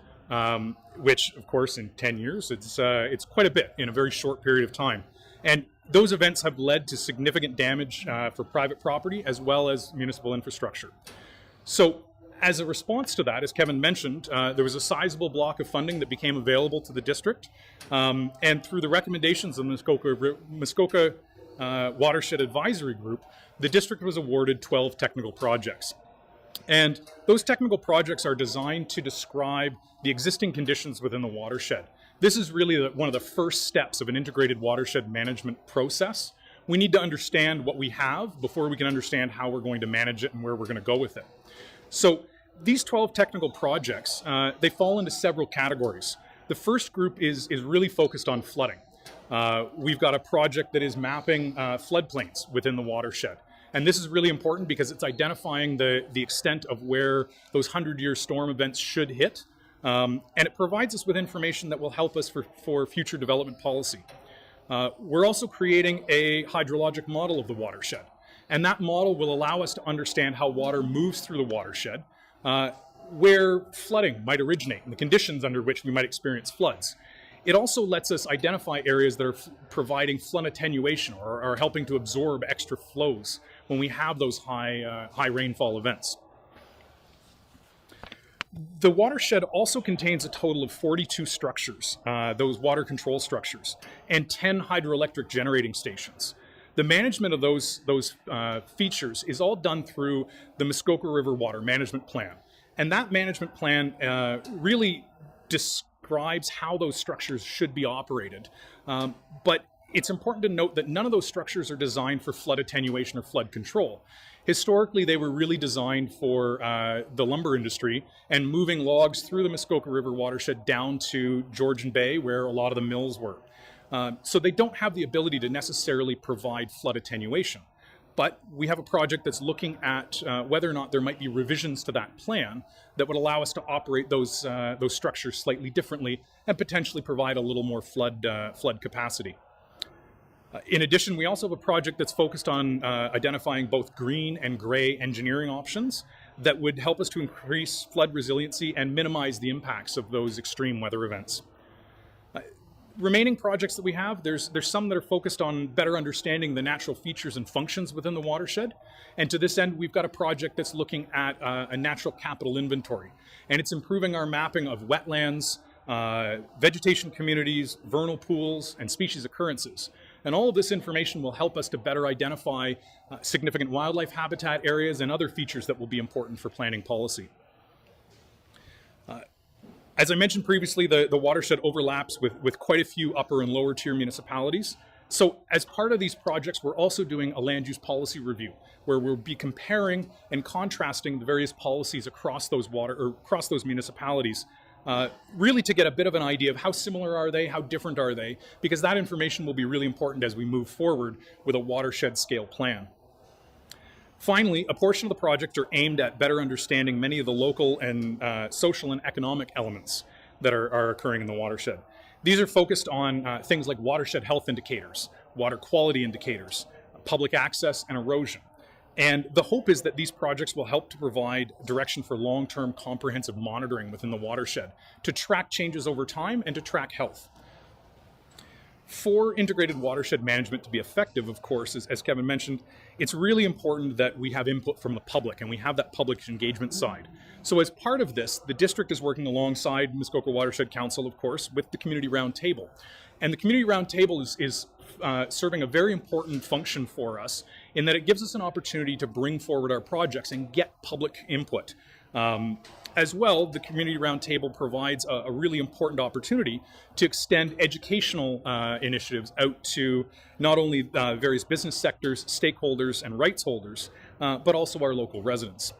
which, of course, in 10 years, it's quite a bit in a very short period of time. And those events have led to significant damage for private property as well as municipal infrastructure. So as a response to that, as Kevin mentioned, there was a sizable block of funding that became available to the district. And through the recommendations of the Muskoka Watershed Advisory Group, the district was awarded 12 technical projects. And those technical projects are designed to describe the existing conditions within the watershed. This is really one of the first steps of an integrated watershed management process. We need to understand what we have before we can understand how we're going to manage it and where we're going to go with it. So these 12 technical projects, they fall into several categories. The first group is really focused on flooding. We've got a project that is mapping floodplains within the watershed. And this is really important because it's identifying the extent of where those 100-year storm events should hit. And it provides us with information that will help us for future development policy. We're also creating a hydrologic model of the watershed. And that model will allow us to understand how water moves through the watershed, where flooding might originate, and the conditions under which we might experience floods. It also lets us identify areas that are providing flood attenuation or are helping to absorb extra flows when we have those high rainfall events. The watershed also contains a total of 42 structures, those water control structures, and 10 hydroelectric generating stations. The management of those features is all done through the Muskoka River Water Management Plan. And that management plan really describes how those structures should be operated. But it's important to note that none of those structures are designed for flood attenuation or flood control. Historically, they were really designed for the lumber industry and moving logs through the Muskoka River watershed down to Georgian Bay, where a lot of the mills were. So they don't have the ability to necessarily provide flood attenuation. But we have a project that's looking at whether or not there might be revisions to that plan that would allow us to operate those structures slightly differently and potentially provide a little more flood capacity. In addition, we also have a project that's focused on identifying both green and gray engineering options that would help us to increase flood resiliency and minimize the impacts of those extreme weather events. Remaining projects that we have, there's some that are focused on better understanding the natural features and functions within the watershed. And to this end, we've got a project that's looking at a natural capital inventory. And it's improving our mapping of wetlands, vegetation communities, vernal pools, and species occurrences. And all of this information will help us to better identify significant wildlife habitat areas and other features that will be important for planning policy. As I mentioned previously, the watershed overlaps with quite a few upper and lower tier municipalities. So as part of these projects, we're also doing a land use policy review, where we'll be comparing and contrasting the various policies across those municipalities, really to get a bit of an idea of how similar are they, how different are they, because that information will be really important as we move forward with a watershed scale plan. Finally, a portion of the project are aimed at better understanding many of the local and social and economic elements that are occurring in the watershed. These are focused on things like watershed health indicators, water quality indicators, public access, and erosion. And the hope is that these projects will help to provide direction for long-term comprehensive monitoring within the watershed to track changes over time and to track health. For integrated watershed management to be effective, of course, as Kevin mentioned, it's really important that we have input from the public and we have that public engagement side. So as part of this, the district is working alongside Muskoka Watershed Council, of course, with the Community Roundtable. And the Community Roundtable is serving a very important function for us in that it gives us an opportunity to bring forward our projects and get public input. As well, the Community Roundtable provides a really important opportunity to extend educational initiatives out to not only various business sectors, stakeholders, and rights holders, but also our local residents.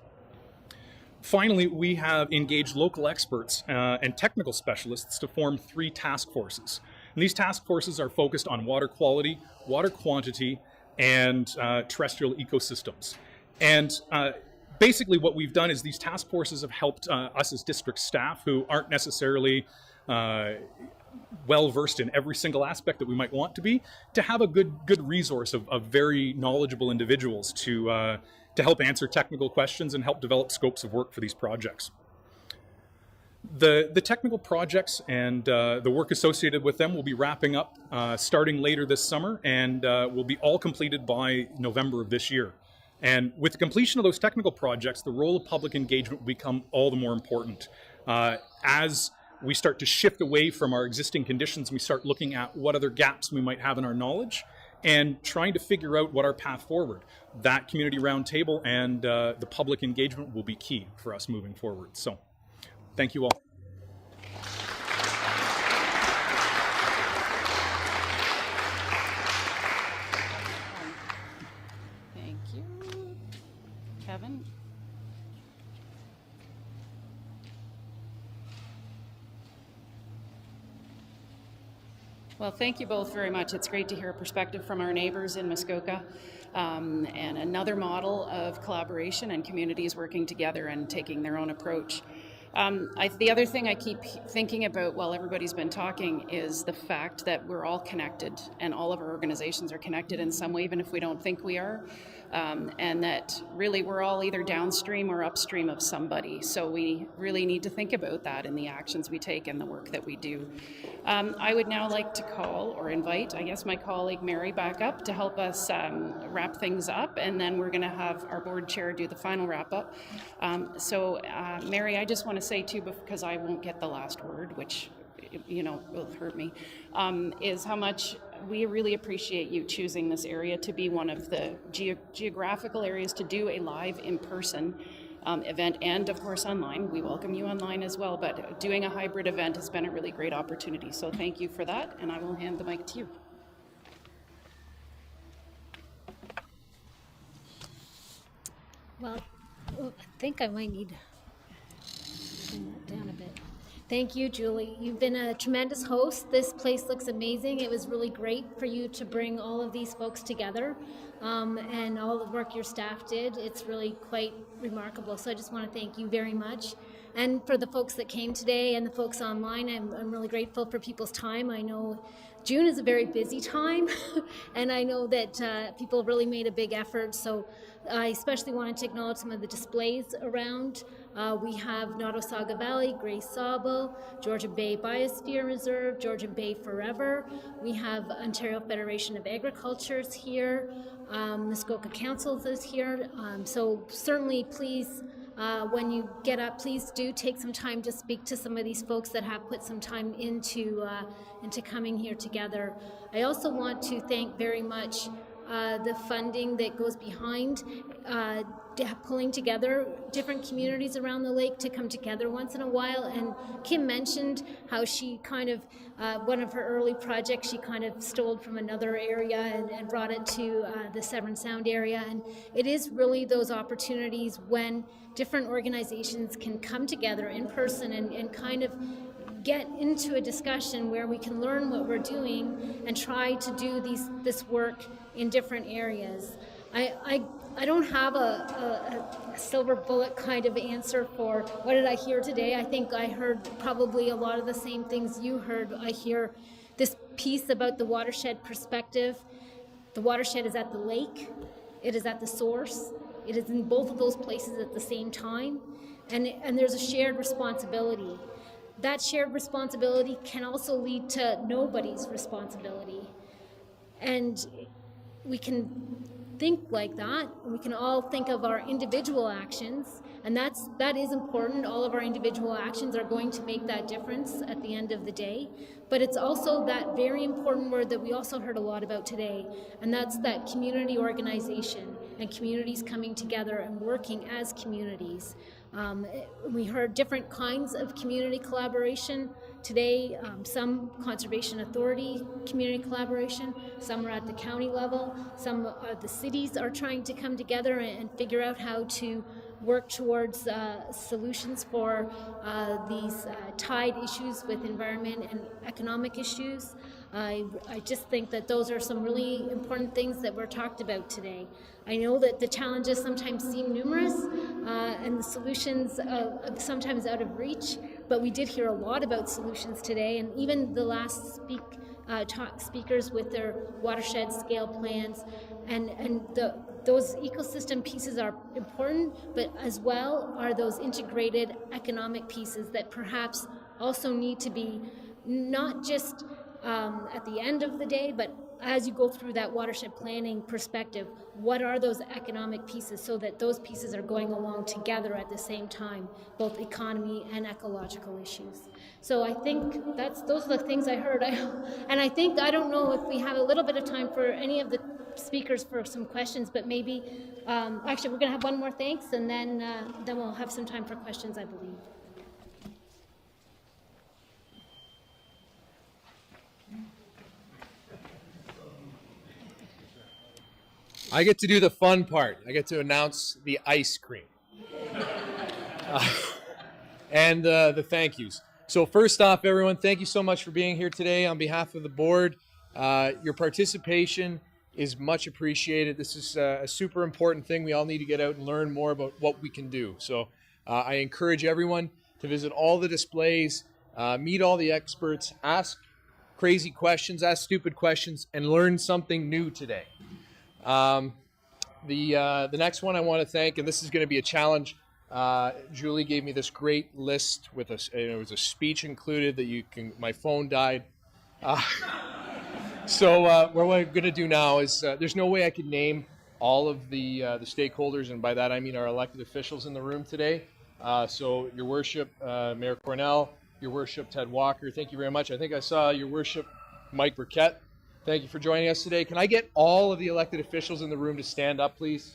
Finally, we have engaged local experts and technical specialists to form 3 task forces. And these task forces are focused on water quality, water quantity, and terrestrial ecosystems. And basically what we've done is these task forces have helped us as district staff who aren't necessarily well versed in every single aspect that we might want to be, to have a good resource of very knowledgeable individuals to help answer technical questions and help develop scopes of work for these projects. The technical projects and the work associated with them will be wrapping up starting later this summer and will be all completed by November of this year. And with the completion of those technical projects, the role of public engagement will become all the more important. As we start to shift away from our existing conditions, we start looking at what other gaps we might have in our knowledge and trying to figure out what our path forward. That community roundtable and the public engagement will be key for us moving forward. So, thank you all. Thank you. Kevin? Well, thank you both very much. It's great to hear a perspective from our neighbors in Muskoka, and another model of collaboration and communities working together and taking their own approach. The other thing I keep thinking about while everybody's been talking is the fact that we're all connected and all of our organizations are connected in some way, even if we don't think we are, and that really we're all either downstream or upstream of somebody. So we really need to think about that in the actions we take and the work that we do. I would now like to call or invite, I guess, my colleague Mary back up to help us wrap things up, and then we're going to have our board chair do the final wrap up. Mary, I just want to say too, because I won't get the last word, which will hurt me, is how much we really appreciate you choosing this area to be one of the geographical areas to do a live in-person event, and of course online. We welcome you online as well, but doing a hybrid event has been a really great opportunity. So thank you for that, and I will hand the mic to you. Well, I think I might need to bring that down a bit. Thank you, Julie. You've been a tremendous host. This place looks amazing. It was really great for you to bring all of these folks together, and all the work your staff did. It's really quite remarkable. So I just want to thank you very much. And for the folks that came today and the folks online, I'm really grateful for people's time. I know June is a very busy time, and I know that people really made a big effort. So I especially wanted to acknowledge some of the displays around. We have Nottawasaga Valley, Grey Sabo, Georgian Bay Biosphere Reserve, Georgian Bay Forever. We have Ontario Federation of Agriculture is here. Muskoka Council is here. So certainly please, when you get up, please do take some time to speak to some of these folks that have put some time into coming here together. I also want to thank very much the funding that goes behind pulling together different communities around the lake to come together once in a while. And Kim mentioned how she kind of, one of her early projects, she kind of stole from another area and brought it to the Severn Sound area. And it is really those opportunities when different organizations can come together in person and kind of get into a discussion where we can learn what we're doing and try to do this work in different areas. I don't have a silver bullet kind of answer for what did I hear today. I think I heard probably a lot of the same things you heard. I hear this piece about the watershed perspective. The watershed is at the lake. It is at the source. It is in both of those places at the same time. And there's a shared responsibility. That shared responsibility can also lead to nobody's responsibility. And we can think like that. We can all think of our individual actions, and that is important. All of our individual actions are going to make that difference at the end of the day. But it's also that very important word that we also heard a lot about today, and that's that community organization and communities coming together and working as communities. We heard different kinds of community collaboration today, some Conservation Authority community collaboration, some are at the county level, some of the cities are trying to come together and figure out how to work towards solutions for these tied issues with environment and economic issues. I just think that those are some really important things that were talked about today. I know that the challenges sometimes seem numerous and the solutions sometimes out of reach, but we did hear a lot about solutions today, and even the last speakers with their watershed scale plans, and those ecosystem pieces are important, but as well are those integrated economic pieces that perhaps also need to be not just at the end of the day, but as you go through that watershed planning perspective, what are those economic pieces so that those pieces are going along together at the same time, both economy and ecological issues. So I think those are the things I heard. And I think, I don't know if we have a little bit of time for any of the speakers for some questions, but maybe, actually we're gonna have one more thanks, and then we'll have some time for questions, I believe. I get to do the fun part. I get to announce the ice cream and the thank yous. So first off, everyone, thank you so much for being here today on behalf of the board. Your participation is much appreciated. This is a super important thing. We all need to get out and learn more about what we can do. So I encourage everyone to visit all the displays, meet all the experts, ask crazy questions, ask stupid questions, and learn something new today. The next one I want to thank, and this is going to be a challenge. Julie gave me this great list with it was a speech included that my phone died. So what we're going to do now is there's no way I could name all of the stakeholders, and by that I mean our elected officials in the room today. So Your Worship, Mayor Cornell, Your Worship, Ted Walker. Thank you very much. I think I saw Your Worship, Mike Burkett. Thank you for joining us today. Can I get all of the elected officials in the room to stand up, please?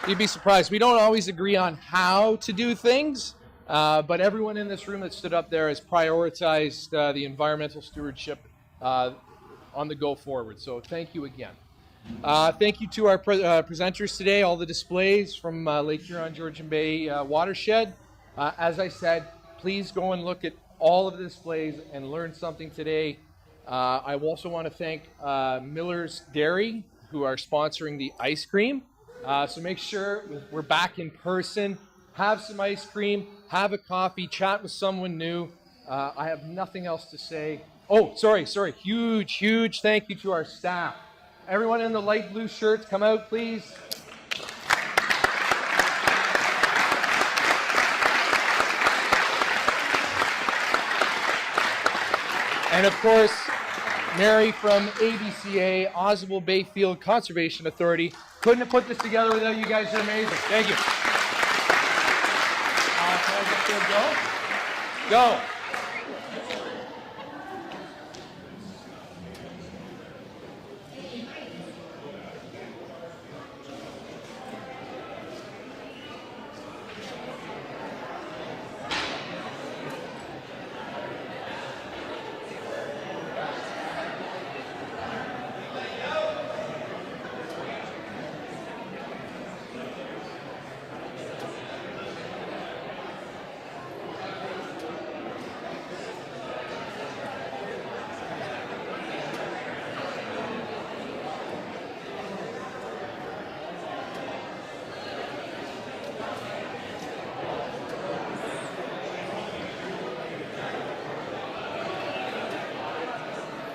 You'd be surprised. We don't always agree on how to do things, but everyone in this room that stood up there has prioritized the environmental stewardship on the go forward. So thank you again. Thank you to our presenters today, all the displays from Lake Huron Georgian Bay Watershed. As I said, please go and look at all of the displays and learn something today. I also want to thank Miller's Dairy, who are sponsoring the ice cream. So make sure we're back in person, have some ice cream, have a coffee, chat with someone new. I have nothing else to say. Oh, sorry. Huge thank you to our staff. Everyone in the light blue shirts, come out, please. And of course, Mary from ABCA, Oswald Bayfield Conservation Authority. Couldn't have put this together without you guys. You're amazing. Thank you. Can I get there? Go.